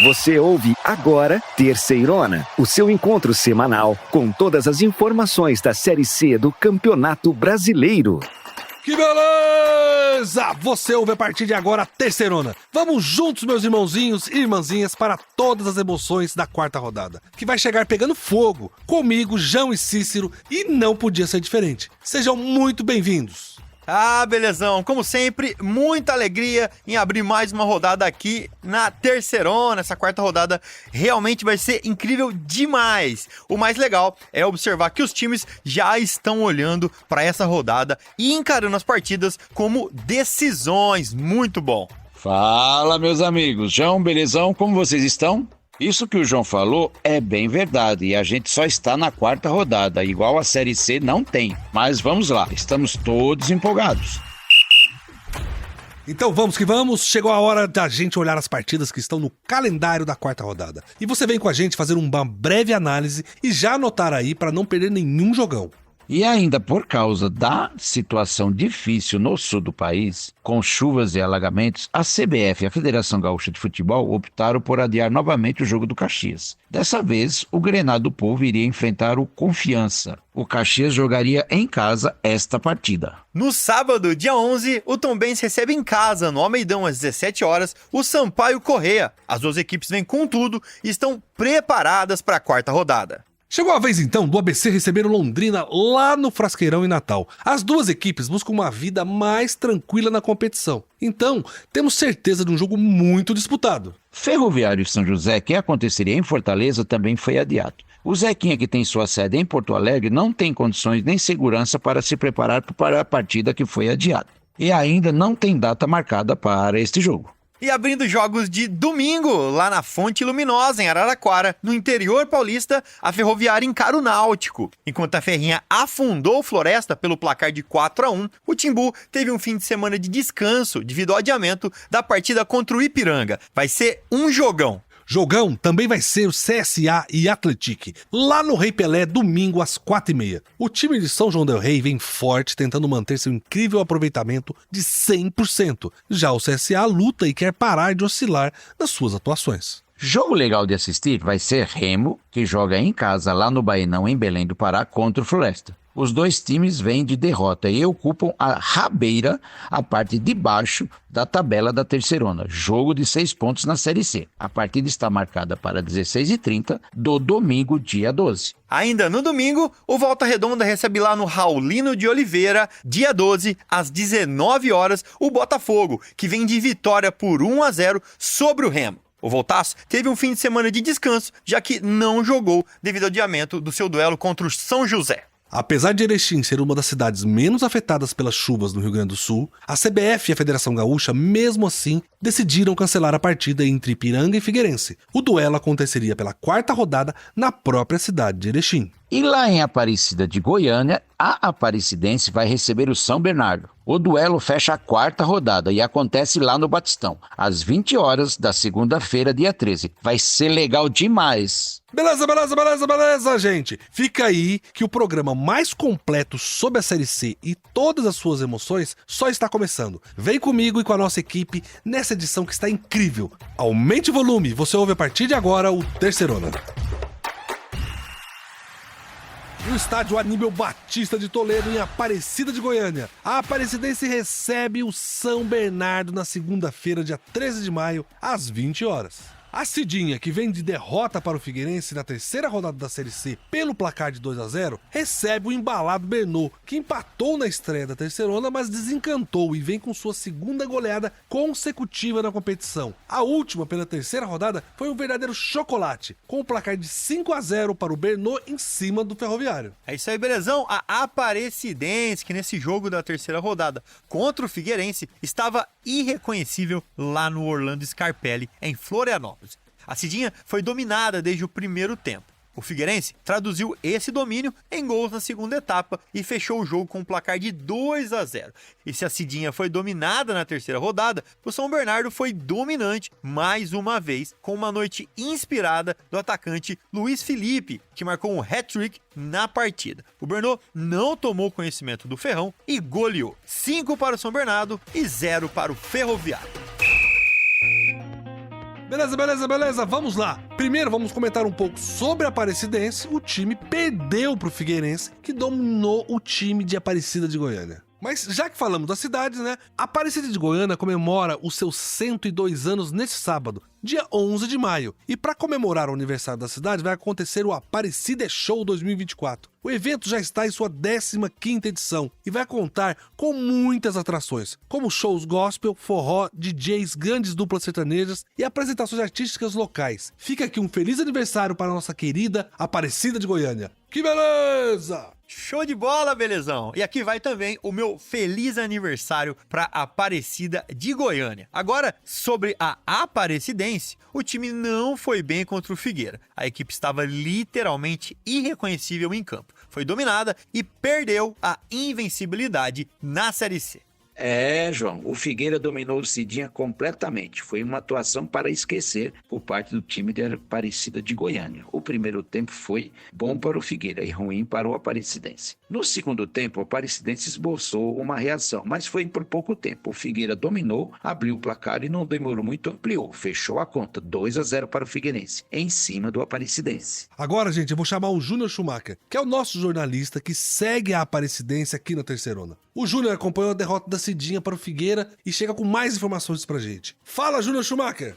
Você ouve agora Terceirona, o seu encontro semanal com todas as informações da Série C do Campeonato Brasileiro. Que beleza! Você ouve a partir de agora a Terceirona. Vamos juntos, meus irmãozinhos e irmãzinhas, para todas as emoções da quarta rodada, que vai chegar pegando fogo, comigo, João e Cícero, e não podia ser diferente. Sejam muito bem-vindos. Ah, belezão, como sempre, muita alegria em abrir mais uma rodada aqui na Terceirona. Essa quarta rodada realmente vai ser incrível demais. O mais legal é observar que os times já estão olhando para essa rodada e encarando as partidas como decisões. Muito bom. Fala, meus amigos. João, belezão, como vocês estão? Isso que o João falou é bem verdade e a gente só está na quarta rodada, igual a Série C não tem. Mas vamos lá, estamos todos empolgados. Então vamos que vamos, chegou a hora da gente olhar as partidas que estão no calendário da quarta rodada. E você vem com a gente fazer uma breve análise e já anotar aí para não perder nenhum jogão. E ainda por causa da situação difícil no sul do país, com chuvas e alagamentos, a CBF e a Federação Gaúcha de Futebol optaram por adiar novamente o jogo do Caxias. Dessa vez, o Grenal do Povo iria enfrentar o Confiança. O Caxias jogaria em casa esta partida. No sábado, dia 11, o Tombense recebe em casa, no Almeidão, às 17 horas, o Sampaio Corrêa. As duas equipes vêm com tudo e estão preparadas para a quarta rodada. Chegou a vez então do ABC receber o Londrina lá no Frasqueirão em Natal. As duas equipes buscam uma vida mais tranquila na competição. Então, temos certeza de um jogo muito disputado. Ferroviário e São José, que aconteceria em Fortaleza, também foi adiado. O Zequinha, que tem sua sede em Porto Alegre, não tem condições nem segurança para se preparar para a partida que foi adiada. E ainda não tem data marcada para este jogo. E abrindo jogos de domingo, lá na Fonte Luminosa, em Araraquara, no interior paulista, a Ferroviária encara o Náutico. Enquanto a Ferrinha afundou o Floresta pelo placar de 4-1, o Timbu teve um fim de semana de descanso devido ao adiamento da partida contra o Ipiranga. Vai ser um jogão. Jogão também vai ser o CSA e Atlético, lá no Rei Pelé, domingo às 4h30. O time de São João del Rei vem forte, tentando manter seu incrível aproveitamento de 100%. Já o CSA luta e quer parar de oscilar nas suas atuações. Jogo legal de assistir vai ser Remo, que joga em casa lá no Baenão, em Belém do Pará, contra o Floresta. Os dois times vêm de derrota e ocupam a rabeira, a parte de baixo da tabela da Terceirona. Jogo de 6 pontos na Série C. A partida está marcada para 16h30 do domingo, dia 12. Ainda no domingo, o Volta Redonda recebe lá no Raulino de Oliveira, dia 12, às 19 horas, o Botafogo, que vem de vitória por 1-0 sobre o Remo. O Voltaço teve um fim de semana de descanso, já que não jogou devido ao adiamento do seu duelo contra o São José. Apesar de Erechim ser uma das cidades menos afetadas pelas chuvas no Rio Grande do Sul, a CBF e a Federação Gaúcha, mesmo assim, decidiram cancelar a partida entre Ipiranga e Figueirense. O duelo aconteceria pela quarta rodada na própria cidade de Erechim. E lá em Aparecida de Goiânia, a Aparecidense vai receber o São Bernardo. O duelo fecha a quarta rodada e acontece lá no Batistão, às 20 horas da segunda-feira, dia 13. Vai ser legal demais. Beleza, gente. Fica aí que o programa mais completo sobre a Série C e todas as suas emoções só está começando. Vem comigo e com a nossa equipe nessa edição que está incrível. Aumente o volume, você ouve a partir de agora o Terceirona. No estádio Aníbal Batista de Toledo, em Aparecida de Goiânia, a Aparecidense recebe o São Bernardo na segunda-feira, dia 13 de maio, às 20 horas. A Cidinha, que vem de derrota para o Figueirense na terceira rodada da Série C pelo placar de 2-0, recebe o embalado Bernô, que empatou na estreia da Terceirona, mas desencantou e vem com sua segunda goleada consecutiva na competição. A última, pela terceira rodada, foi um verdadeiro chocolate, com o placar de 5-0 para o Bernô em cima do Ferroviário. É isso aí, belezão. A Aparecidense, que nesse jogo da terceira rodada contra o Figueirense, estava irreconhecível lá no Orlando Scarpelli, em Florianópolis. A Cidinha foi dominada desde o primeiro tempo. O Figueirense traduziu esse domínio em gols na segunda etapa e fechou o jogo com um placar de 2-0. E se a Cidinha foi dominada na terceira rodada, o São Bernardo foi dominante mais uma vez, com uma noite inspirada do atacante Luiz Felipe, que marcou um hat-trick na partida. O Bernô não tomou conhecimento do ferrão e goleou. 5 para o São Bernardo e 0 para o Ferroviário. Beleza, vamos lá. Primeiro vamos comentar um pouco sobre a Aparecidense. O time perdeu pro Figueirense, que dominou o time de Aparecida de Goiânia. Mas já que falamos das cidades, né? A Aparecida de Goiânia comemora os seus 102 anos neste sábado, dia 11 de maio. E para comemorar o aniversário da cidade, vai acontecer o Aparecida Show 2024. O evento já está em sua 15ª edição e vai contar com muitas atrações, como shows gospel, forró, DJs, grandes duplas sertanejas e apresentações artísticas locais. Fica aqui um feliz aniversário para a nossa querida Aparecida de Goiânia. Que beleza! Show de bola, belezão! E aqui vai também o meu feliz aniversário para Aparecida de Goiânia. Agora, sobre a Aparecidense, o time não foi bem contra o Figueira. A equipe estava literalmente irreconhecível em campo. Foi dominada e perdeu a invencibilidade na Série C. João, o Figueira dominou o Cidinha completamente. Foi uma atuação para esquecer por parte do time de Aparecida de Goiânia. O primeiro tempo foi bom para o Figueira e ruim para o Aparecidense. No segundo tempo, o Aparecidense esboçou uma reação, mas foi por pouco tempo. O Figueira dominou, abriu o placar e não demorou muito, ampliou. Fechou a conta, 2-0 para o Figueirense, em cima do Aparecidense. Agora, gente, eu vou chamar o Júnior Schumacher, que é o nosso jornalista que segue a Aparecidense aqui na Terceirona. O Júnior acompanhou a derrota da Cidinha para o Figueira e chega com mais informações pra gente. Fala, Júnior Schumacher!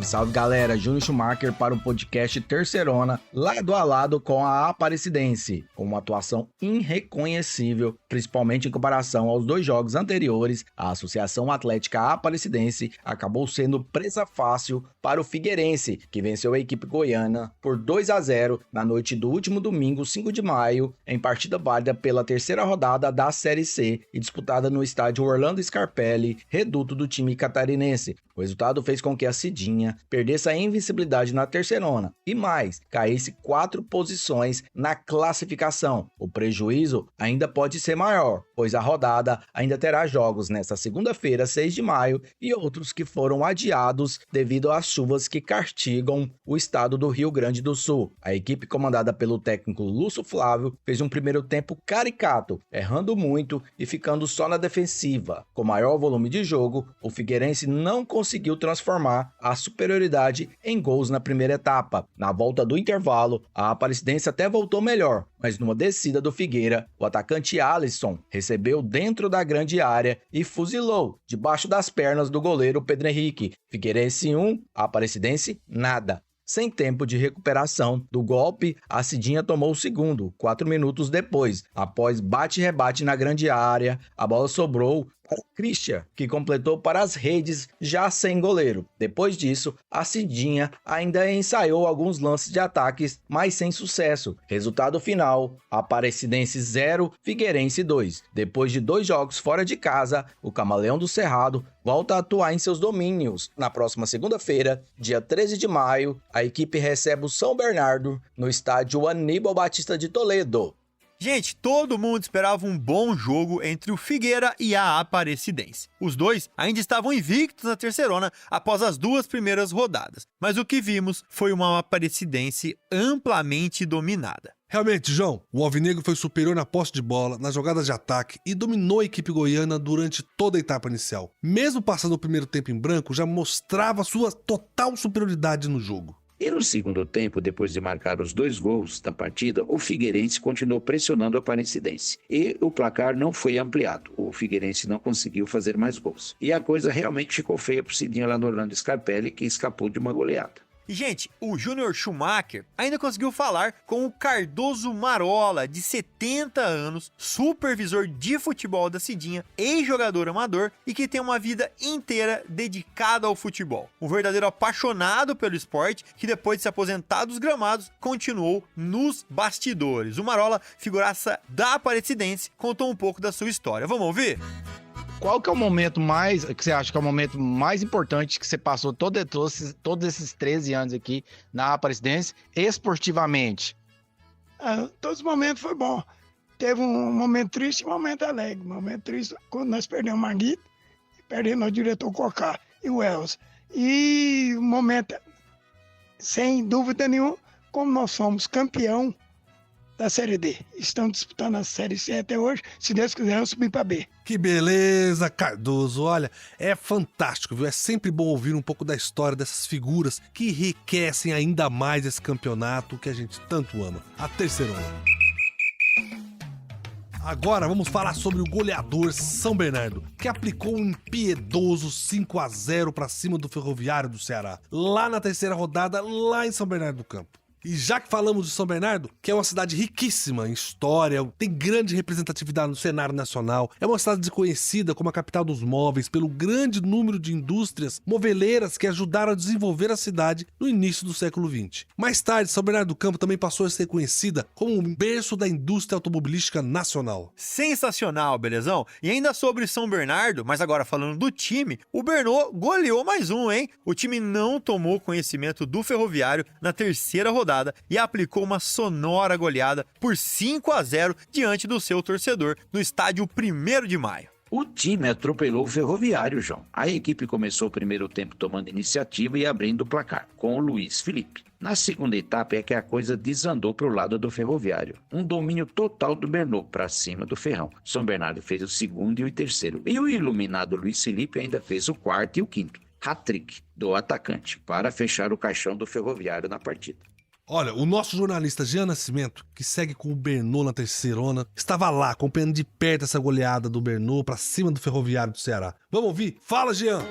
Salve, galera, Júnior Schumacher para o podcast Terceirona, lado a lado com a Aparecidense, com uma atuação irreconhecível, principalmente em comparação aos 2 jogos anteriores. A Associação Atlética Aparecidense acabou sendo presa fácil para o Figueirense, que venceu a equipe goiana por 2-0 na noite do último domingo, 5 de maio, em partida válida pela 3ª rodada da Série C e disputada no estádio Orlando Scarpelli, reduto do time catarinense. O resultado fez com que a Cidinha perdesse a invencibilidade na Terceirona e mais, caísse 4 posições na classificação. O prejuízo ainda pode ser maior, pois a rodada ainda terá jogos nesta segunda-feira, 6 de maio, e outros que foram adiados devido às chuvas que castigam o estado do Rio Grande do Sul. A equipe comandada pelo técnico Lúcio Flávio fez um primeiro tempo caricato, errando muito e ficando só na defensiva. Com maior volume de jogo, o Figueirense não conseguiu transformar a superioridade em gols na primeira etapa. Na volta do intervalo, a Aparecidense até voltou melhor, mas numa descida do Figueira, o atacante Alisson recebeu dentro da grande área e fuzilou debaixo das pernas do goleiro Pedro Henrique. Figueirense 1, Aparecidense nada. Sem tempo de recuperação do golpe, a Cidinha tomou o segundo, 4 minutos depois. Após bate-rebate na grande área, a bola sobrou para Christian, que completou para as redes já sem goleiro. Depois disso, a Cidinha ainda ensaiou alguns lances de ataques, mas sem sucesso. Resultado final, Aparecidense 0, Figueirense 2. Depois de 2 jogos fora de casa, o Camaleão do Cerrado volta a atuar em seus domínios. Na próxima segunda-feira, dia 13 de maio, a equipe recebe o São Bernardo no estádio Aníbal Batista de Toledo. Gente, todo mundo esperava um bom jogo entre o Figueira e a Aparecidense. Os dois ainda estavam invictos na Terceirona após as 2 primeiras rodadas, mas o que vimos foi uma Aparecidense amplamente dominada. Realmente, João, o Alvinegro foi superior na posse de bola, nas jogadas de ataque e dominou a equipe goiana durante toda a etapa inicial. Mesmo passando o primeiro tempo em branco, já mostrava sua total superioridade no jogo. E no segundo tempo, depois de marcar os 2 gols da partida, o Figueirense continuou pressionando o Aparecidense. E o placar não foi ampliado. O Figueirense não conseguiu fazer mais gols. E a coisa realmente ficou feia pro Cidinha lá no Orlando Scarpelli, que escapou de uma goleada. E, gente, o Júnior Schumacher ainda conseguiu falar com o Cardoso Marola, de 70 anos, supervisor de futebol da Cidinha, ex-jogador amador e que tem uma vida inteira dedicada ao futebol. Um verdadeiro apaixonado pelo esporte que, depois de se aposentar dos gramados, continuou nos bastidores. O Marola, figuraça da Aparecidense, contou um pouco da sua história. Vamos ouvir? Qual que é o momento que você acha que é o momento mais importante que você passou todos esses 13 anos aqui na Aparecidense, esportivamente? Todos os momentos foi bom. Teve um momento triste e um momento alegre. Um momento triste quando nós perdemos o Marguito, perdemos o diretor Cocá e o Elza. E um momento, sem dúvida nenhuma, como nós somos campeão da Série D. Estão disputando a Série C até hoje. Se Deus quiser, eu subir para B. Que beleza, Cardoso. Olha, é fantástico, viu? É sempre bom ouvir um pouco da história dessas figuras que enriquecem ainda mais esse campeonato que a gente tanto ama. A Terceirona. Agora vamos falar sobre o goleador São Bernardo, que aplicou um impiedoso 5-0 para cima do Ferroviário do Ceará, lá na terceira rodada, lá em São Bernardo do Campo. E já que falamos de São Bernardo, que é uma cidade riquíssima em história, tem grande representatividade no cenário nacional, é uma cidade conhecida como a capital dos móveis pelo grande número de indústrias moveleiras que ajudaram a desenvolver a cidade no início do século XX. Mais tarde, São Bernardo do Campo também passou a ser conhecida como um berço da indústria automobilística nacional. Sensacional, belezão? E ainda sobre São Bernardo, mas agora falando do time, o Bernô goleou mais um, hein? O time não tomou conhecimento do Ferroviário na terceira rodada e aplicou uma sonora goleada por 5-0 diante do seu torcedor no estádio 1º de Maio. O time atropelou o Ferroviário, João. A equipe começou o primeiro tempo tomando iniciativa e abrindo o placar, com o Luiz Felipe. Na segunda etapa é que a coisa desandou para o lado do Ferroviário. Um domínio total do Bernô para cima do Ferrão. São Bernardo fez o segundo e o terceiro. E o iluminado Luiz Felipe ainda fez o quarto e o quinto. Hat-trick do atacante para fechar o caixão do Ferroviário na partida. Olha, o nosso jornalista Jean Nascimento, que segue com o Bernô na terceirona, estava lá acompanhando de perto essa goleada do Bernô para cima do Ferroviário do Ceará. Vamos ouvir? Fala, Jean!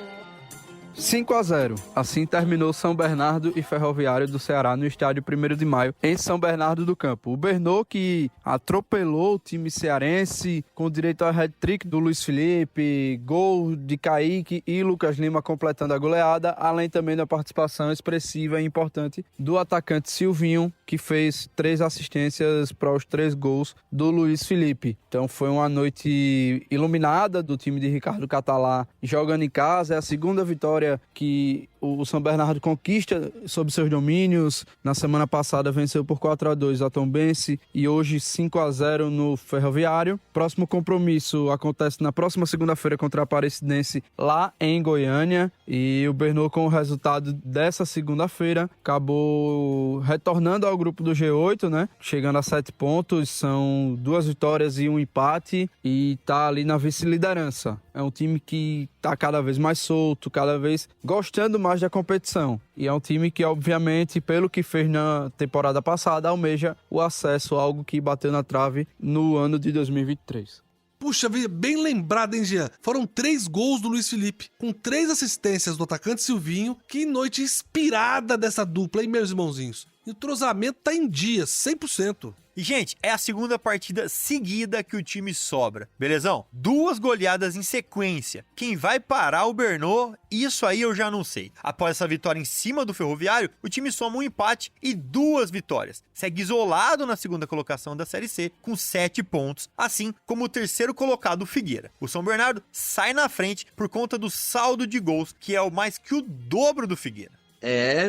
5-0. Assim terminou São Bernardo e Ferroviário do Ceará no estádio 1º de Maio, em São Bernardo do Campo. O Bernô, que atropelou o time cearense, com direito ao hat-trick do Luiz Felipe, gol de Kaique e Lucas Lima completando a goleada, além também da participação expressiva e importante do atacante Silvinho, que fez 3 assistências para os 3 gols do Luiz Felipe. Então foi uma noite iluminada do time de Ricardo Catalá jogando em casa. É a segunda vitória que o São Bernardo conquista sob seus domínios. Na semana passada venceu por 4-2 a Tombense e hoje 5-0 no Ferroviário. Próximo compromisso acontece na próxima segunda-feira contra a Aparecidense lá em Goiânia, e o Bernô, com o resultado dessa segunda-feira, acabou retornando ao grupo do G8, né? Chegando a 7 pontos, são 2 vitórias e um empate, e tá ali na vice-liderança. É um time que tá cada vez mais solto, cada vez gostando mais da competição. E é um time que, obviamente, pelo que fez na temporada passada, almeja o acesso, algo que bateu na trave no ano de 2023. Puxa vida, bem lembrado, hein, Jean? Foram 3 gols do Luiz Felipe, com 3 assistências do atacante Silvinho. Que noite inspirada dessa dupla, hein, meus irmãozinhos? E o entrosamento tá em dia, 100%. E, gente, é a segunda partida seguida que o time sobra, belezão? 2 goleadas em sequência. Quem vai parar o Bernô, isso aí eu já não sei. Após essa vitória em cima do Ferroviário, o time soma um empate e 2 vitórias. Segue isolado na segunda colocação da Série C, com 7 pontos, assim como o terceiro colocado, o Figueira. O São Bernardo sai na frente por conta do saldo de gols, que é o mais que o dobro do Figueira.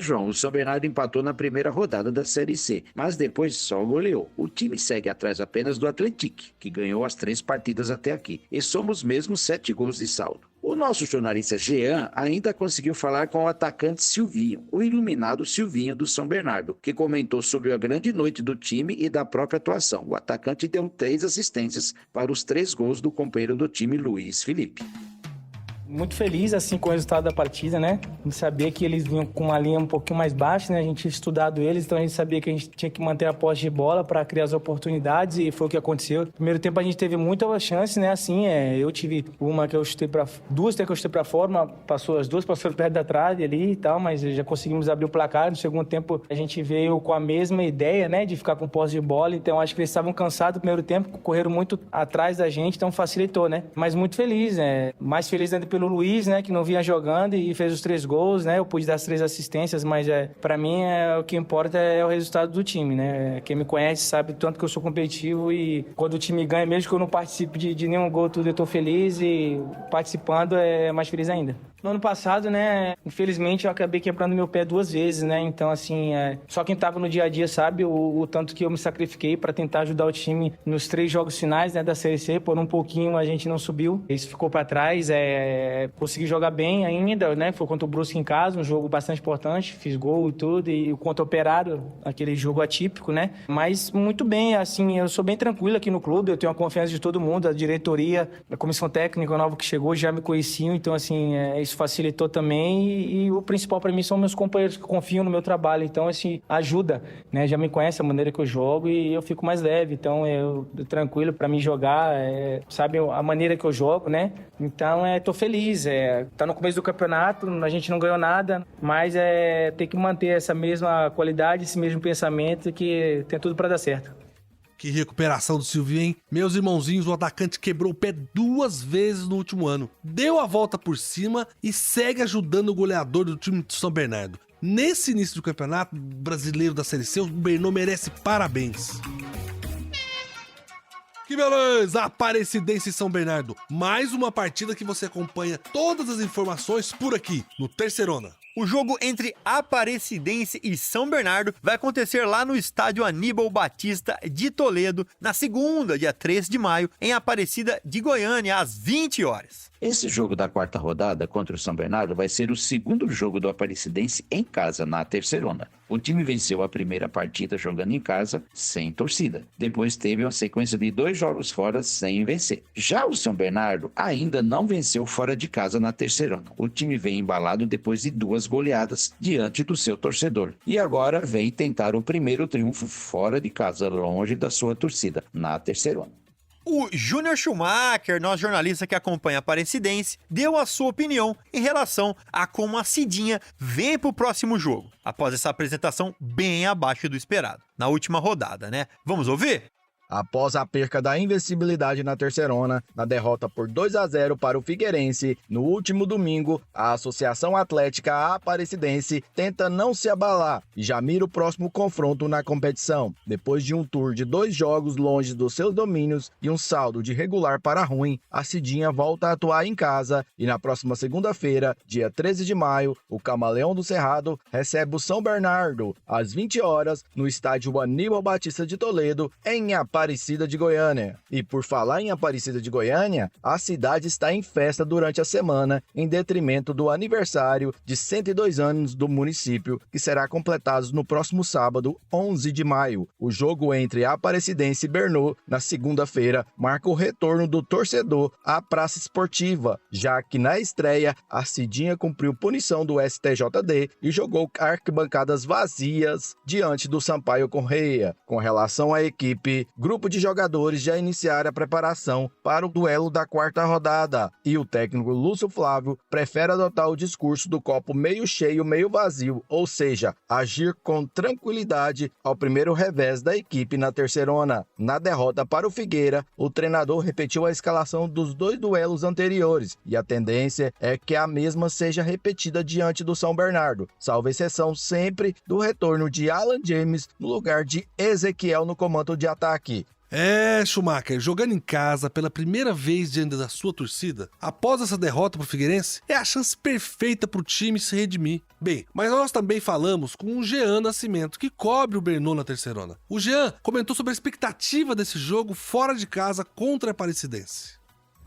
João, o São Bernardo empatou na primeira rodada da Série C, mas depois só goleou. O time segue atrás apenas do Atlético, que ganhou as 3 partidas até aqui, e somos mesmo 7 gols de saldo. O nosso jornalista Jean ainda conseguiu falar com o atacante Silvinho, o iluminado Silvinho do São Bernardo, que comentou sobre a grande noite do time e da própria atuação. O atacante deu 3 assistências para os 3 gols do companheiro do time, Luiz Felipe. Muito feliz assim com o resultado da partida, né? A gente sabia que eles vinham com uma linha um pouquinho mais baixa, né? A gente tinha estudado eles, então a gente sabia que a gente tinha que manter a posse de bola para criar as oportunidades, e foi o que aconteceu. No primeiro tempo a gente teve muita chance, né? Assim, eu tive uma que eu chutei para 2 que eu chutei para fora, as 2 passaram perto da trave ali e tal, mas já conseguimos abrir o placar. No segundo tempo a gente veio com a mesma ideia, né? De ficar com posse de bola, então acho que eles estavam cansados no primeiro tempo, correram muito atrás da gente, então facilitou, né? Mas muito feliz, né? Mais feliz ainda pelo Luiz, né, que não vinha jogando e fez os 3 gols, né? Eu pude dar as 3 assistências, mas para mim o que importa é o resultado do time, né? Quem me conhece sabe tanto que eu sou competitivo, e quando o time ganha, mesmo que eu não participe de nenhum gol, tudo, eu tô feliz, e participando é mais feliz ainda. No ano passado, né, infelizmente eu acabei quebrando meu pé 2 vezes, né, então assim, só quem tava no dia a dia sabe o tanto que eu me sacrifiquei para tentar ajudar o time nos 3 jogos finais, né, da Série C. Por um pouquinho a gente não subiu, isso ficou para trás, consegui jogar bem ainda, né? Foi contra o Brusque em casa, um jogo bastante importante, fiz gol e tudo, e contra o Operário, aquele jogo atípico, né? Mas muito bem, assim, eu sou bem tranquilo aqui no clube, eu tenho a confiança de todo mundo, a diretoria, a comissão técnica nova que chegou já me conheciam, então, assim, isso facilitou também, e o principal para mim são meus companheiros que confiam no meu trabalho, então, assim, ajuda, né? Já me conhece a maneira que eu jogo e eu fico mais leve, então, tranquilo para mim jogar, sabe a maneira que eu jogo, né? Então, tô feliz, tá no começo do campeonato, a gente não ganhou nada, mas tem que manter essa mesma qualidade, esse mesmo pensamento, que tem tudo para dar certo. Que recuperação do Silvinho, hein? Meus irmãozinhos, o atacante quebrou o pé 2 vezes no último ano, deu a volta por cima e segue ajudando o goleador do time de São Bernardo. Nesse início do campeonato brasileiro da Série C, o Bernô merece parabéns. Que beleza! Aparecidense e São Bernardo. Mais uma partida que você acompanha todas as informações por aqui, no Terceirona. O jogo entre Aparecidense e São Bernardo vai acontecer lá no estádio Aníbal Batista de Toledo, na segunda, dia 3 de maio, em Aparecida de Goiânia, às 20 horas. Esse jogo da quarta rodada contra o São Bernardo vai ser o segundo jogo do Aparecidense em casa, na Terceirona. O time venceu a primeira partida jogando em casa, sem torcida. Depois teve uma sequência de 2 jogos fora sem vencer. Já o São Bernardo ainda não venceu fora de casa na Terceirona. O time vem embalado depois de 2 goleadas diante do seu torcedor. E agora vem tentar o primeiro triunfo fora de casa, longe da sua torcida, na Terceirona. O Júnior Schumacher, nosso jornalista que acompanha a Aparecidense, deu a sua opinião em relação a como a Cidinha vem para o próximo jogo, após essa apresentação bem abaixo do esperado, na última rodada, né? Vamos ouvir? Após a perca da invencibilidade na Terceirona, na derrota por 2-0 para o Figueirense, no último domingo, a Associação Atlética Aparecidense tenta não se abalar e já mira o próximo confronto na competição. Depois de um tour de 2 jogos longe dos seus domínios e um saldo de regular para ruim, a Cidinha volta a atuar em casa e na próxima segunda-feira, dia 13 de maio, o Camaleão do Cerrado recebe o São Bernardo, às 20 horas, no estádio Aníbal Batista de Toledo, em Aparecida de Goiânia. E por falar em Aparecida de Goiânia, a cidade está em festa durante a semana, em detrimento do aniversário de 102 anos do município, que será completado no próximo sábado, 11 de maio. O jogo entre Aparecidense e Bernô, na segunda-feira, marca o retorno do torcedor à praça esportiva, já que na estreia, a Cidinha cumpriu punição do STJD e jogou arquibancadas vazias diante do Sampaio Correia. Com relação à equipe, grupo de jogadores já iniciaram a preparação para o duelo da quarta rodada e o técnico Lúcio Flávio prefere adotar o discurso do copo meio cheio, meio vazio, ou seja, agir com tranquilidade ao primeiro revés da equipe na Terceirona. Na derrota para o Figueira, o treinador repetiu a escalação dos 2 duelos anteriores e a tendência é que a mesma seja repetida diante do São Bernardo, salvo exceção sempre do retorno de Alan James no lugar de Ezequiel no comando de ataque. Schumacher, jogando em casa pela primeira vez diante da sua torcida, após essa derrota pro Figueirense, é a chance perfeita pro time se redimir. Bem, mas nós também falamos com o Jean Nascimento, que cobre o Bernô na Terceirona. O Jean comentou sobre a expectativa desse jogo fora de casa contra a Aparecidense.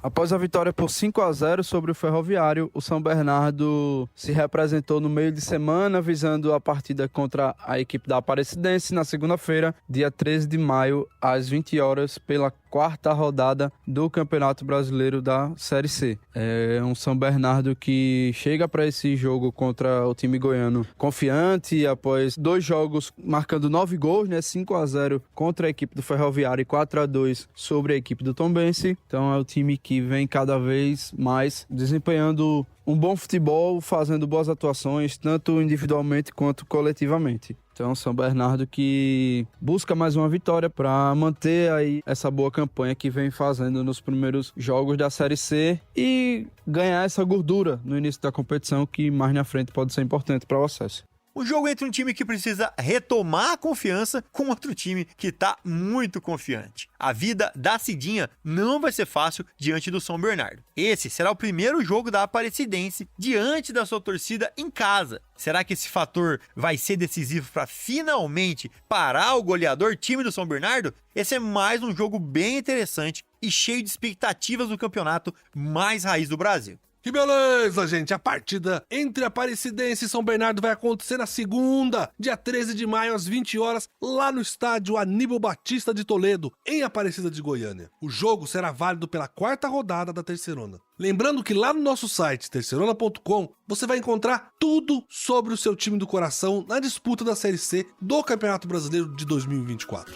Após a vitória por 5-0 sobre o Ferroviário, o São Bernardo se representou no meio de semana, visando a partida contra a equipe da Aparecidense na segunda-feira, dia 13 de maio, às 20 horas, pela quarta rodada do Campeonato Brasileiro da Série C. É um São Bernardo que chega para esse jogo contra o time goiano confiante, após 2 jogos marcando 9 gols, 5-0 contra a equipe do Ferroviário e 4-2 sobre a equipe do Tombense. Então é o time que vem cada vez mais desempenhando um bom futebol, fazendo boas atuações, tanto individualmente quanto coletivamente. Então, São Bernardo que busca mais uma vitória para manter aí essa boa campanha que vem fazendo nos primeiros jogos da Série C e ganhar essa gordura no início da competição, que mais na frente pode ser importante para o acesso. Um jogo entre um time que precisa retomar a confiança com outro time que está muito confiante. A vida da Cidinha não vai ser fácil diante do São Bernardo. Esse será o primeiro jogo da Aparecidense diante da sua torcida em casa. Será que esse fator vai ser decisivo para finalmente parar o goleador time do São Bernardo? Esse é mais um jogo bem interessante e cheio de expectativas no campeonato mais raiz do Brasil. Que beleza, gente! A partida entre Aparecidense e São Bernardo vai acontecer na segunda, dia 13 de maio, às 20 horas, lá no estádio Aníbal Batista de Toledo, em Aparecida de Goiânia. O jogo será válido pela 4ª rodada da Terceirona. Lembrando que lá no nosso site, terceirona.com, você vai encontrar tudo sobre o seu time do coração na disputa da Série C do Campeonato Brasileiro de 2024.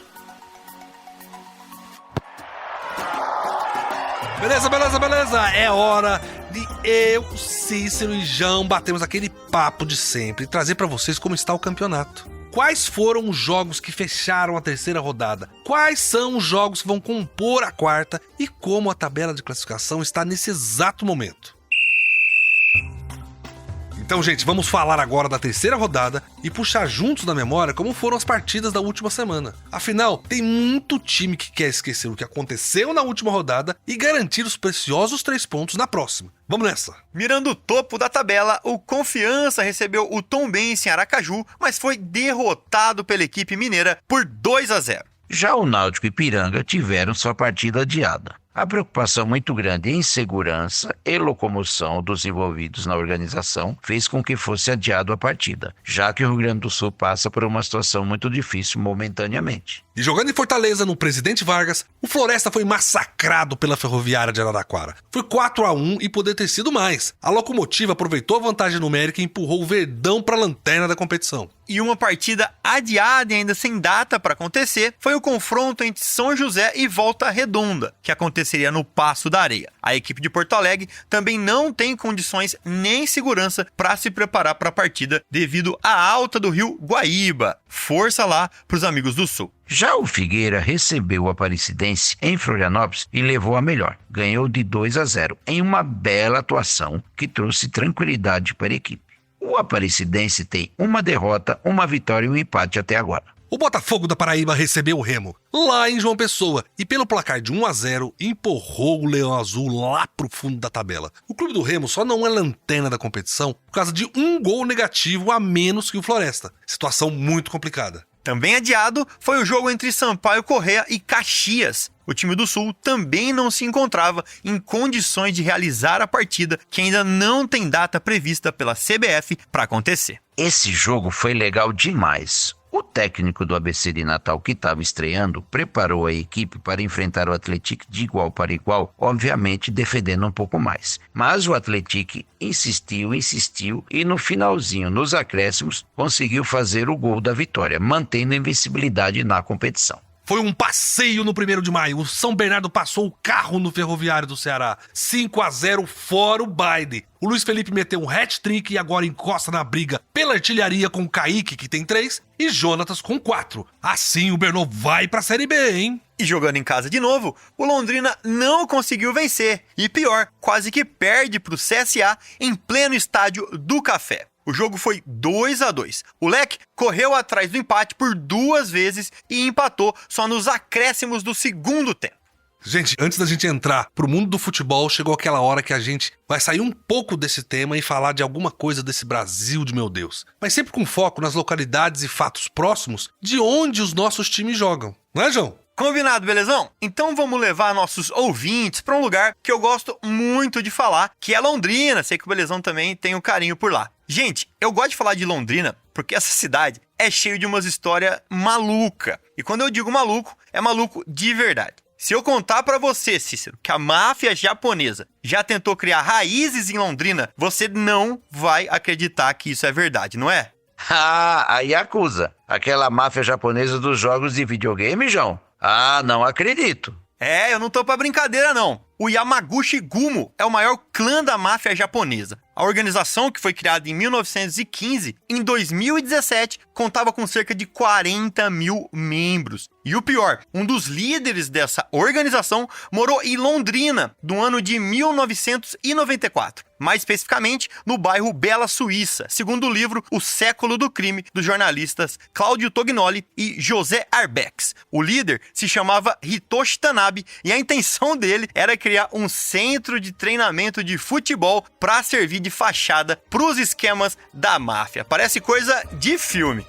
Beleza. É hora de eu, Cícero e João batemos aquele papo de sempre e trazer pra vocês como está o campeonato. Quais foram os jogos que fecharam a 3ª rodada? Quais são os jogos que vão compor a 4ª? E como a tabela de classificação está nesse exato momento? Então, gente, vamos falar agora da 3ª rodada e puxar juntos na memória como foram as partidas da última semana. Afinal, tem muito time que quer esquecer o que aconteceu na última rodada e garantir os preciosos 3 pontos na próxima. Vamos nessa! Mirando o topo da tabela, o Confiança recebeu o Tombense em Aracaju, mas foi derrotado pela equipe mineira por 2-0. Já o Náutico e Ipiranga tiveram sua partida adiada. A preocupação muito grande em segurança e locomoção dos envolvidos na organização fez com que fosse adiado a partida, já que o Rio Grande do Sul passa por uma situação muito difícil momentaneamente. E jogando em Fortaleza, no Presidente Vargas, o Floresta foi massacrado pela Ferroviária de Araraquara. Foi 4-1 e poderia ter sido mais. A Locomotiva aproveitou a vantagem numérica e empurrou o Verdão para a lanterna da competição. E uma partida adiada e ainda sem data para acontecer foi o confronto entre São José e Volta Redonda, que aconteceria no Paço da Areia. A equipe de Porto Alegre também não tem condições nem segurança para se preparar para a partida devido à alta do rio Guaíba. Força lá para os amigos do Sul. Já o Figueira recebeu o Aparecidense em Florianópolis e levou a melhor. Ganhou de 2-0 em uma bela atuação que trouxe tranquilidade para a equipe. O Aparecidense tem uma derrota, uma vitória e um empate até agora. O Botafogo da Paraíba recebeu o Remo, lá em João Pessoa, e pelo placar de 1-0, empurrou o Leão Azul lá pro fundo da tabela. O clube do Remo só não é lanterna da competição por causa de um gol negativo a menos que o Floresta. Situação muito complicada. Também adiado foi o jogo entre Sampaio Corrêa e Caxias. O time do Sul também não se encontrava em condições de realizar a partida, que ainda não tem data prevista pela CBF para acontecer. Esse jogo foi legal demais. O técnico do ABC de Natal, que estava estreando, preparou a equipe para enfrentar o Atlético de igual para igual, obviamente defendendo um pouco mais. Mas o Atlético insistiu e no finalzinho, nos acréscimos, conseguiu fazer o gol da vitória, mantendo a invencibilidade na competição. Foi um passeio no 1º de maio. O São Bernardo passou o carro no Ferroviário do Ceará. 5-0 fora o baile. O Luiz Felipe meteu um hat-trick e agora encosta na briga pela artilharia com o Kaique, que tem 3, e Jonatas com 4. Assim o Bernô vai pra Série B, hein? E jogando em casa de novo, o Londrina não conseguiu vencer. E pior, quase que perde pro CSA em pleno estádio do Café. O jogo foi 2-2. O Leque correu atrás do empate por 2 vezes e empatou só nos acréscimos do segundo tempo. Gente, antes da gente entrar pro mundo do futebol, chegou aquela hora que a gente vai sair um pouco desse tema e falar de alguma coisa desse Brasil de meu Deus. Mas sempre com foco nas localidades e fatos próximos de onde os nossos times jogam. Não é, João? Combinado, belezão? Então vamos levar nossos ouvintes para um lugar que eu gosto muito de falar, que é Londrina. Sei que o Belezão também tem um carinho por lá. Gente, eu gosto de falar de Londrina porque essa cidade é cheia de umas histórias malucas. E quando eu digo maluco, é maluco de verdade. Se eu contar pra você, Cícero, que a máfia japonesa já tentou criar raízes em Londrina, você não vai acreditar que isso é verdade, não é? A Yakuza, aquela máfia japonesa dos jogos de videogame, João? Não acredito. Eu não tô pra brincadeira, não. O Yamaguchi Gumo é o maior clã da máfia japonesa. A organização, que foi criada em 1915, em 2017, contava com cerca de 40 mil membros. E o pior, um dos líderes dessa organização morou em Londrina, no ano de 1994. Mais especificamente, no bairro Bela Suíça, segundo o livro O Século do Crime, dos jornalistas Cláudio Tognoli e José Arbex. O líder se chamava Hitoshi Tanabe e a intenção dele era criar um centro de treinamento de futebol para servir de fachada para os esquemas da máfia. Parece coisa de filme.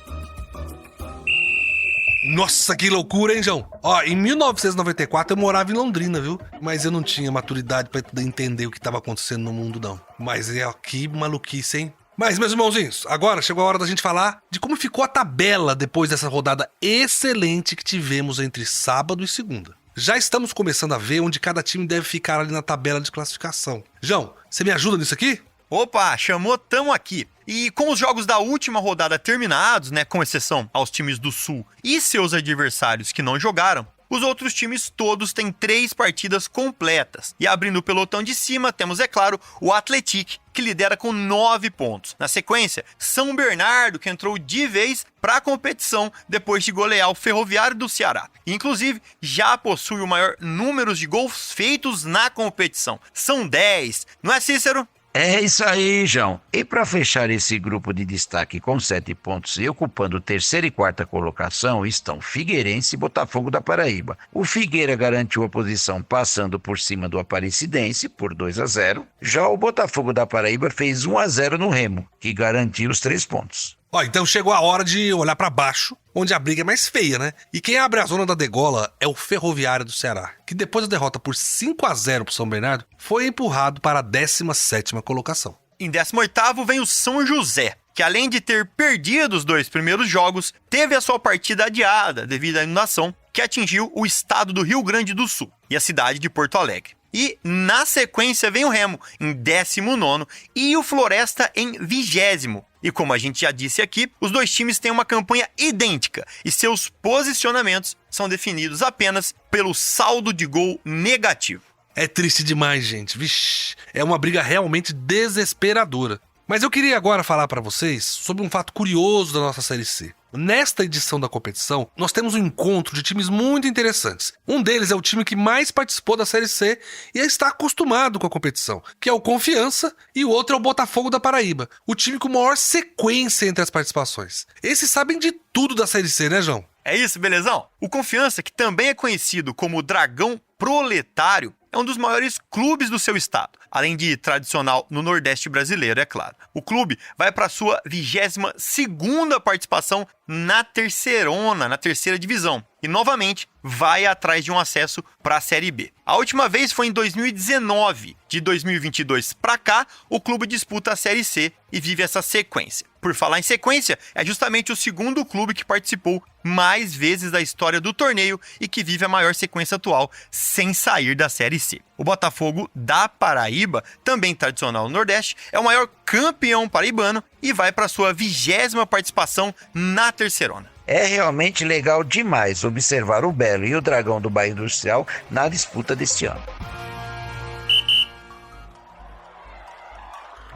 Nossa, que loucura, hein, João? Ó, em 1994 eu morava em Londrina, viu? Mas eu não tinha maturidade pra entender o que tava acontecendo no mundo, não. Mas que maluquice, hein? Mas, meus irmãozinhos, agora chegou a hora da gente falar de como ficou a tabela depois dessa rodada excelente que tivemos entre sábado e segunda. Já estamos começando a ver onde cada time deve ficar ali na tabela de classificação. João, você me ajuda nisso aqui? Opa, chamou, tamo aqui. E com os jogos da última rodada terminados, né, com exceção aos times do Sul e seus adversários que não jogaram, os outros times todos têm 3 partidas completas. E abrindo o pelotão de cima, temos, é claro, o Atlético, que lidera com 9 pontos. Na sequência, São Bernardo, que entrou de vez para a competição depois de golear o Ferroviário do Ceará. Inclusive, já possui o maior número de gols feitos na competição. São 10. Não é, Cícero? É isso aí, João. E para fechar esse grupo de destaque com 7 pontos e ocupando terceira e quarta colocação estão Figueirense e Botafogo da Paraíba. O Figueira garantiu a posição passando por cima do Aparecidense por 2-0. Já o Botafogo da Paraíba fez 1-0 no Remo, que garantiu os 3 pontos. Ó, então chegou a hora de olhar pra baixo, onde a briga é mais feia, né? E quem abre a zona da degola é o Ferroviário do Ceará, que depois da derrota por 5-0 pro São Bernardo, foi empurrado para a 17ª colocação. Em 18º vem o São José, que além de ter perdido os 2 primeiros jogos, teve a sua partida adiada devido à inundação que atingiu o estado do Rio Grande do Sul e a cidade de Porto Alegre. E na sequência vem o Remo em 19º e o Floresta em 20º. E como a gente já disse aqui, os 2 times têm uma campanha idêntica e seus posicionamentos são definidos apenas pelo saldo de gol negativo. É triste demais, gente. Vixe, é uma briga realmente desesperadora. Mas eu queria agora falar para vocês sobre um fato curioso da nossa Série C. Nesta edição da competição, nós temos um encontro de times muito interessantes. Um deles é o time que mais participou da Série C e está acostumado com a competição, que é o Confiança, e o outro é o Botafogo da Paraíba, o time com maior sequência entre as participações. Esses sabem de tudo da Série C, né, João? É isso, belezão? O Confiança, que também é conhecido como Dragão Proletário, é um dos maiores clubes do seu estado, além de tradicional no Nordeste brasileiro, é claro. O clube vai para sua 22ª participação na Terceirona, na terceira divisão, e novamente vai atrás de um acesso para a Série B. A última vez foi em 2019. De 2022 para cá, o clube disputa a Série C e vive essa sequência. Por falar em sequência, é justamente o segundo clube que participou mais vezes da história do torneio e que vive a maior sequência atual sem sair da Série C. O Botafogo da Paraíba, também tradicional no Nordeste, é o maior campeão paraibano e vai para sua 20ª participação na Terceirona. É realmente legal demais observar o Belo e o Dragão do Bairro Industrial na disputa deste ano.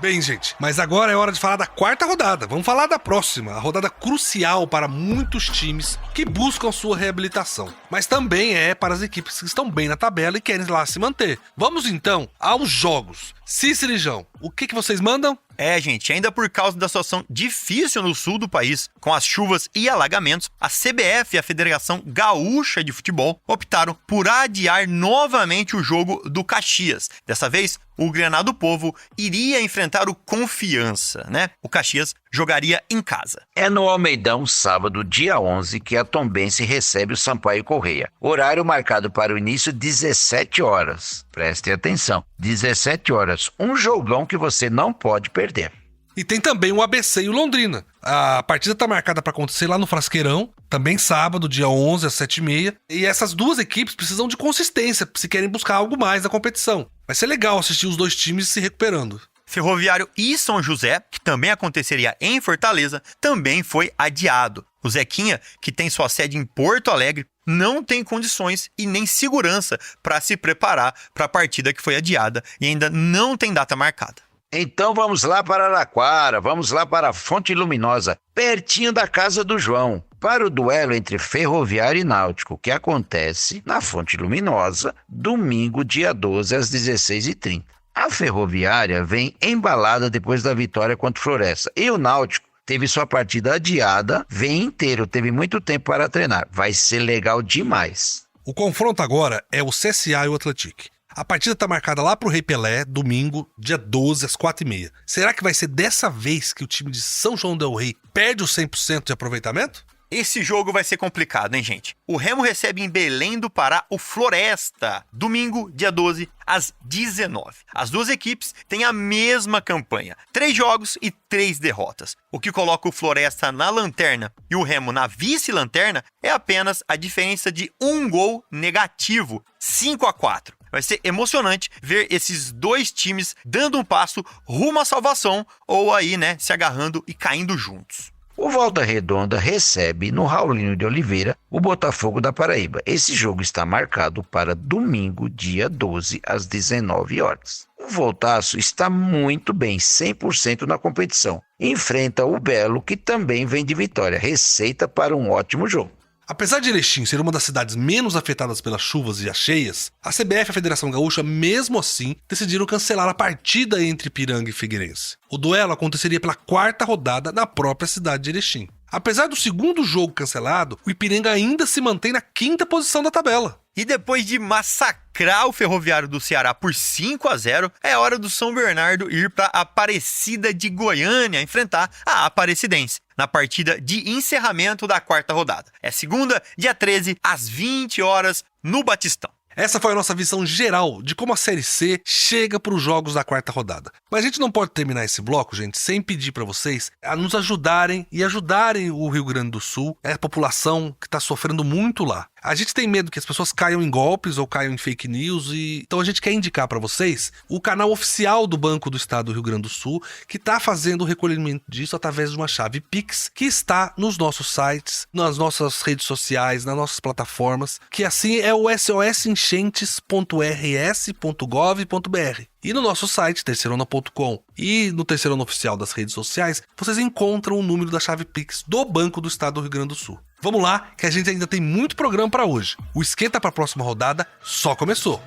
Bem, gente, mas agora é hora de falar da 4ª rodada. Vamos falar da próxima, a rodada crucial para muitos times que buscam sua reabilitação. Mas também é para as equipes que estão bem na tabela e querem lá se manter. Vamos então aos jogos. Cícero e João, o que vocês mandam? Gente, ainda por causa da situação difícil no sul do país, com as chuvas e alagamentos, a CBF e a Federação Gaúcha de Futebol optaram por adiar novamente o jogo do Caxias. Dessa vez, o Grenal do Povo iria enfrentar o Confiança, né? O Caxias jogaria em casa. É no Almeidão, sábado, dia 11, que a Tombense recebe o Sampaio Corrêa. Horário marcado para o início, 17 horas. Prestem atenção, 17 horas. Um jogão que você não pode perder. E tem também o ABC e o Londrina. A partida está marcada para acontecer lá no Frasqueirão, também sábado, dia 11, às 7h30. E essas duas equipes precisam de consistência se querem buscar algo mais na competição. Vai ser legal assistir os dois times se recuperando. Ferroviário e São José, que também aconteceria em Fortaleza, também foi adiado. O Zequinha, que tem sua sede em Porto Alegre, não tem condições e nem segurança para se preparar para a partida que foi adiada e ainda não tem data marcada. Então vamos lá para Araraquara, vamos lá para a Fonte Luminosa, pertinho da casa do João, para o duelo entre Ferroviário e Náutico, que acontece na Fonte Luminosa, domingo, dia 12, às 16h30. A Ferroviária vem embalada depois da vitória contra o Floresta. E o Náutico teve sua partida adiada, vem inteiro, teve muito tempo para treinar. Vai ser legal demais. O confronto agora é o CSA e o Atlético. A partida está marcada lá para o Rei Pelé, domingo, dia 12, às 4h30. Será que vai ser dessa vez que o time de São João del Rei perde os 100% de aproveitamento? Esse jogo vai ser complicado, hein, gente? O Remo recebe em Belém do Pará o Floresta, domingo, dia 12, às 19. As duas equipes têm a mesma campanha, 3 jogos e 3 derrotas. O que coloca o Floresta na lanterna e o Remo na vice-lanterna é apenas a diferença de 1 gol negativo, 5-4. Vai ser emocionante ver esses dois times dando um passo rumo à salvação ou aí, né, se agarrando e caindo juntos. O Volta Redonda recebe no Raulino de Oliveira o Botafogo da Paraíba. Esse jogo está marcado para domingo, dia 12, às 19 horas. O Voltaço está muito bem, 100% na competição. Enfrenta o Belo, que também vem de vitória. Receita para um ótimo jogo. Apesar de Erechim ser uma das cidades menos afetadas pelas chuvas e as cheias, a CBF e a Federação Gaúcha, mesmo assim, decidiram cancelar a partida entre Ipiranga e Figueirense. O duelo aconteceria pela 4ª rodada na própria cidade de Erechim. Apesar do segundo jogo cancelado, o Ipiranga ainda se mantém na 5ª posição da tabela. E depois de massacrar o Ferroviário do Ceará por 5-0, é hora do São Bernardo ir para Aparecida de Goiânia enfrentar a Aparecidense, na partida de encerramento da 4ª rodada. É segunda, dia 13, às 20 horas, no Batistão. Essa foi a nossa visão geral de como a Série C chega para os jogos da 4ª rodada. Mas a gente não pode terminar esse bloco, gente, sem pedir para vocês a nos ajudarem e ajudarem o Rio Grande do Sul, a população que está sofrendo muito lá. A gente tem medo que as pessoas caiam em golpes ou caiam em fake news, então a gente quer indicar para vocês o canal oficial do Banco do Estado do Rio Grande do Sul, que está fazendo o recolhimento disso através de uma chave Pix, que está nos nossos sites, nas nossas redes sociais, nas nossas plataformas, que assim é o sosenchentes.rs.gov.br. E no nosso site, terceirona.com, e no Terceirona Oficial das redes sociais, vocês encontram o número da chave Pix do Banco do Estado do Rio Grande do Sul. Vamos lá, que a gente ainda tem muito programa para hoje. O esquenta para a próxima rodada só começou.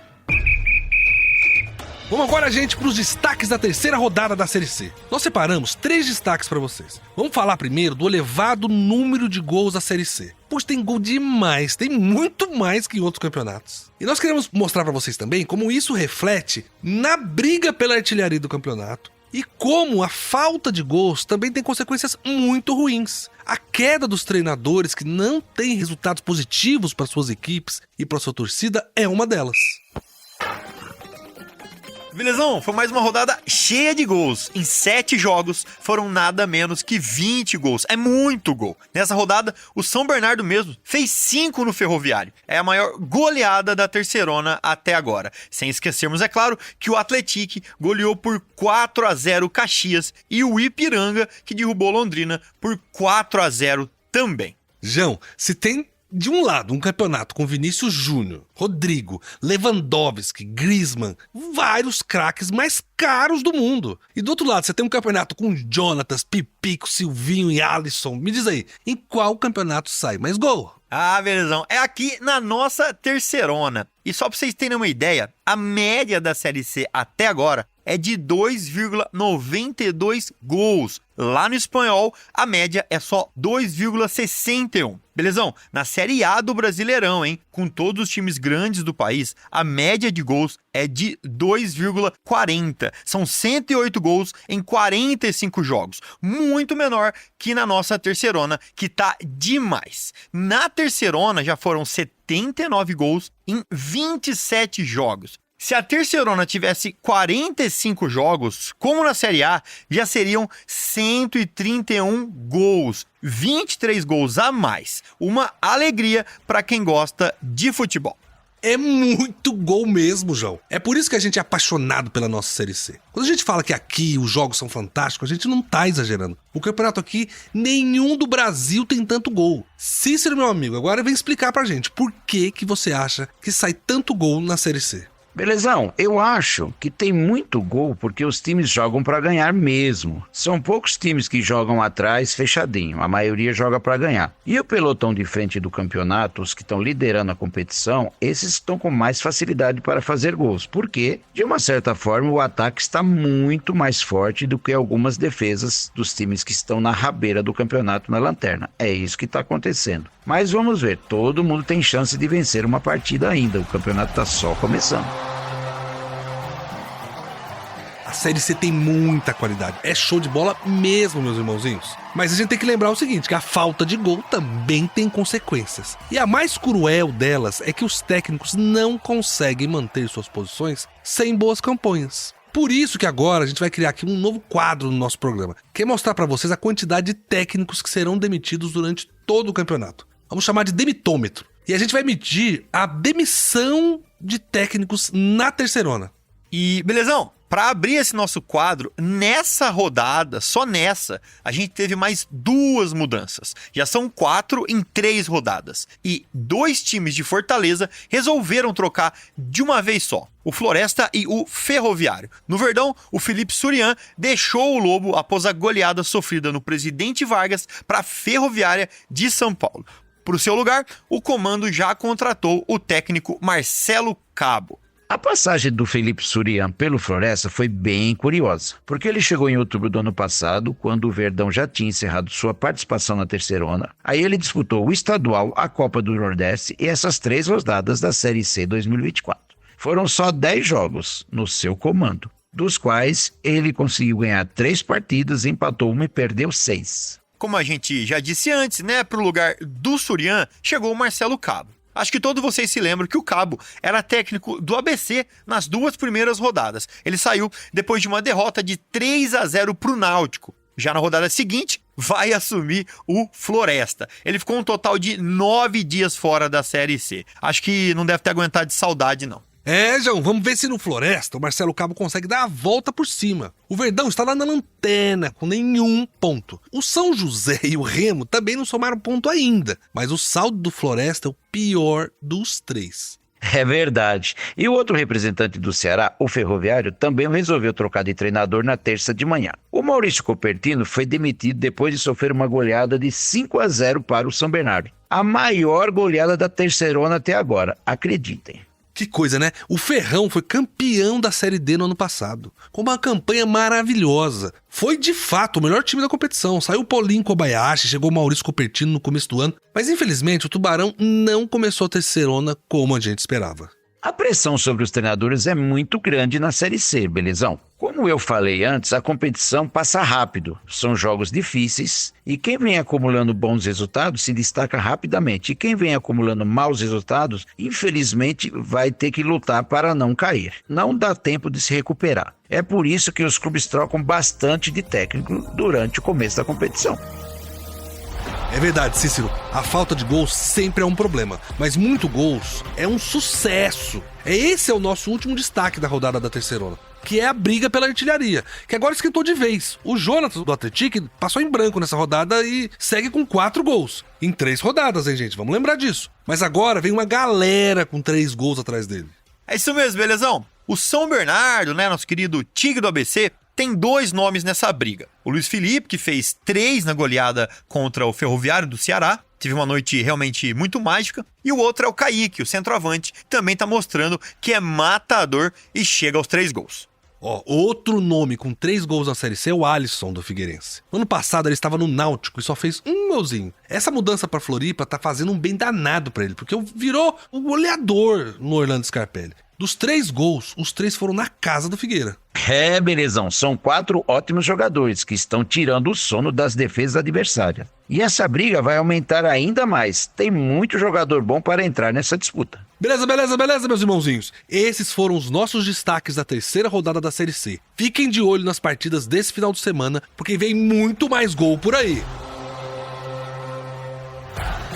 Vamos agora, gente, para os destaques da 3ª rodada da Série C. Nós separamos 3 destaques para vocês. Vamos falar primeiro do elevado número de gols da Série C. Pois tem gol demais, tem muito mais que em outros campeonatos. E nós queremos mostrar para vocês também como isso reflete na briga pela artilharia do campeonato e como a falta de gols também tem consequências muito ruins. A queda dos treinadores que não têm resultados positivos para suas equipes e para sua torcida é uma delas. Belezão, foi mais uma rodada cheia de gols. Em 7 jogos foram nada menos que 20 gols. É muito gol. Nessa rodada, o São Bernardo mesmo fez 5 no Ferroviário. É a maior goleada da Terceirona até agora. Sem esquecermos, é claro, que o Atlético goleou por 4-0 Caxias e o Ipiranga, que derrubou Londrina por 4-0 também. João, se tem de um lado um campeonato com Vinícius Júnior, Rodrigo, Lewandowski, Griezmann, vários craques mais caros do mundo. E do outro lado você tem um campeonato com Jonatas, Pipico, Silvinho e Alisson. Me diz aí, em qual campeonato sai mais gol? Ah, belezão, é aqui na nossa Terceirona. E só pra vocês terem uma ideia, a média da Série C até agora é de 2,92 gols. Lá no Espanhol, a média é só 2,61. Belezão? Na Série A do Brasileirão, hein? Com todos os times grandes do país, a média de gols é de 2,40. São 108 gols em 45 jogos. Muito menor que na nossa Terceirona, que tá demais. Na Terceirona já foram 79 gols em 27 jogos. Se a Terceirona tivesse 45 jogos, como na Série A, já seriam 131 gols. 23 gols a mais. Uma alegria para quem gosta de futebol. É muito gol mesmo, João. É por isso que a gente é apaixonado pela nossa Série C. Quando a gente fala que aqui os jogos são fantásticos, a gente não tá exagerando. O campeonato aqui, nenhum do Brasil tem tanto gol. Cícero, meu amigo, agora vem explicar pra gente por que você acha que sai tanto gol na Série C. Belezão, eu acho que tem muito gol porque os times jogam para ganhar mesmo. São poucos times que jogam atrás fechadinho, a maioria joga para ganhar. E o pelotão de frente do campeonato, os que estão liderando a competição, esses estão com mais facilidade para fazer gols, porque, de uma certa forma, o ataque está muito mais forte do que algumas defesas dos times que estão na rabeira do campeonato na lanterna. É isso que está acontecendo. Mas vamos ver, todo mundo tem chance de vencer uma partida ainda, o campeonato está só começando. A Série C tem muita qualidade. É show de bola mesmo, meus irmãozinhos. Mas a gente tem que lembrar o seguinte, que a falta de gol também tem consequências. E a mais cruel delas é que os técnicos não conseguem manter suas posições sem boas campanhas. Por isso que agora a gente vai criar aqui um novo quadro no nosso programa, que é mostrar para vocês a quantidade de técnicos que serão demitidos durante todo o campeonato. Vamos chamar de demitômetro. E a gente vai medir a demissão de técnicos na terceirona. E, belezão, para abrir esse nosso quadro, nessa rodada, só nessa, a gente teve mais 2 mudanças. Já são 4 em 3 rodadas. E 2 times de Fortaleza resolveram trocar de uma vez só. O Floresta e o Ferroviário. No Verdão, o Felipe Surian deixou o Lobo após a goleada sofrida no Presidente Vargas para a Ferroviária de São Paulo. Para o seu lugar, o comando já contratou o técnico Marcelo Cabo. A passagem do Felipe Surian pelo Floresta foi bem curiosa, porque ele chegou em outubro do ano passado, quando o Verdão já tinha encerrado sua participação na terceirona. Aí ele disputou o estadual, a Copa do Nordeste e essas 3 rodadas da Série C 2024. Foram só 10 jogos no seu comando, dos quais ele conseguiu ganhar 3 partidas, empatou 1 e perdeu 6. Como a gente já disse antes, né, para o lugar do Surian chegou o Marcelo Cabo. Acho que todos vocês se lembram que o Cabo era técnico do ABC nas 2 primeiras rodadas. Ele saiu depois de uma derrota de 3-0 para o Náutico. Já na rodada seguinte, vai assumir o Floresta. Ele ficou um total de 9 dias fora da Série C. Acho que não deve ter aguentado de saudade, não. João, vamos ver se no Floresta o Marcelo Cabo consegue dar a volta por cima. O Verdão está lá na lanterna, com nenhum ponto. O São José e o Remo também não somaram ponto ainda, mas o saldo do Floresta é o pior dos 3. É verdade. E o outro representante do Ceará, o Ferroviário, também resolveu trocar de treinador na terça de manhã. O Maurício Copertino foi demitido depois de sofrer uma goleada de 5-0 para o São Bernardo. A maior goleada da terceirona até agora, acreditem. Que coisa, né? O Ferrão foi campeão da Série D no ano passado, com uma campanha maravilhosa. Foi, de fato, o melhor time da competição. Saiu o Paulinho Kobayashi, chegou o Maurício Copertino no começo do ano. Mas, infelizmente, o Tubarão não começou a terceirona como a gente esperava. A pressão sobre os treinadores é muito grande na Série C, belezão? Como eu falei antes, a competição passa rápido, são jogos difíceis e quem vem acumulando bons resultados se destaca rapidamente e quem vem acumulando maus resultados, infelizmente, vai ter que lutar para não cair. Não dá tempo de se recuperar. É por isso que os clubes trocam bastante de técnico durante o começo da competição. É verdade, Cícero, a falta de gols sempre é um problema, mas muito gols é um sucesso. Esse é o nosso último destaque da rodada da terceirona, que é a briga pela artilharia, que agora esquentou de vez. O Jonathan do Atlético passou em branco nessa rodada e segue com 4 gols. Em 3 rodadas, hein, gente? Vamos lembrar disso. Mas agora vem uma galera com 3 gols atrás dele. É isso mesmo, belezão? O São Bernardo, né, nosso querido Tigre do ABC, tem 2 nomes nessa briga. O Luiz Felipe, que fez 3 na goleada contra o Ferroviário do Ceará, teve uma noite realmente muito mágica. E o outro é o Kaique, o centroavante, que também tá mostrando que é matador e chega aos 3 gols. Outro nome com 3 gols na Série C é o Alisson do Figueirense. No ano passado ele estava no Náutico e só fez um golzinho. Essa mudança para Floripa tá fazendo um bem danado para ele, porque virou o goleador no Orlando Scarpelli. Dos 3 gols, os 3 foram na casa do Figueira. É, belezão, são 4 ótimos jogadores que estão tirando o sono das defesas adversárias. E essa briga vai aumentar ainda mais. Tem muito jogador bom para entrar nessa disputa. Beleza, meus irmãozinhos. Esses foram os nossos destaques da terceira rodada da Série C. Fiquem de olho nas partidas desse final de semana, porque vem muito mais gol por aí.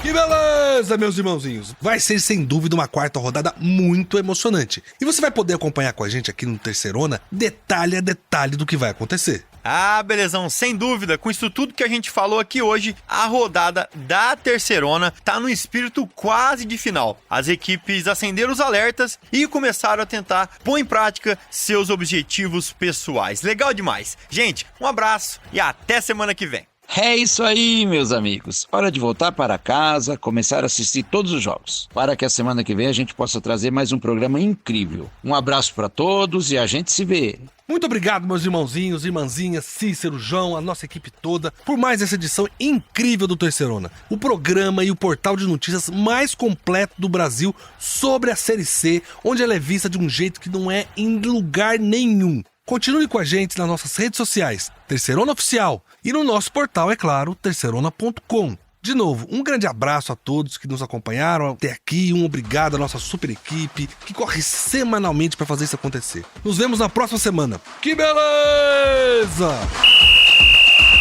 Que beleza, meus irmãozinhos! Vai ser sem dúvida uma quarta rodada muito emocionante. E você vai poder acompanhar com a gente aqui no Terceirona detalhe a detalhe do que vai acontecer. Ah, belezão, sem dúvida, com isso tudo que a gente falou aqui hoje, a rodada da Terceirona tá no espírito quase de final. As equipes acenderam os alertas e começaram a tentar pôr em prática seus objetivos pessoais. Legal demais. Gente, um abraço e até semana que vem. É isso aí, meus amigos. Hora de voltar para casa, começar a assistir todos os jogos, para que a semana que vem a gente possa trazer mais um programa incrível. Um abraço para todos e a gente se vê. Muito obrigado, meus irmãozinhos, irmãzinhas, Cícero, João, a nossa equipe toda, por mais essa edição incrível do Terceirona. O programa e o portal de notícias mais completo do Brasil sobre a Série C, onde ela é vista de um jeito que não é em lugar nenhum. Continue com a gente nas nossas redes sociais, Terceirona Oficial, e no nosso portal, é claro, terceirona.com. De novo, um grande abraço a todos que nos acompanharam até aqui, um obrigado à nossa super equipe, que corre semanalmente para fazer isso acontecer. Nos vemos na próxima semana. Que beleza!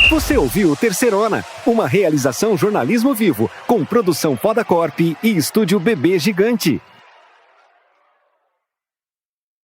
Você ouviu Terceirona, uma realização jornalismo vivo, com produção Foda Corp e estúdio Bebê Gigante.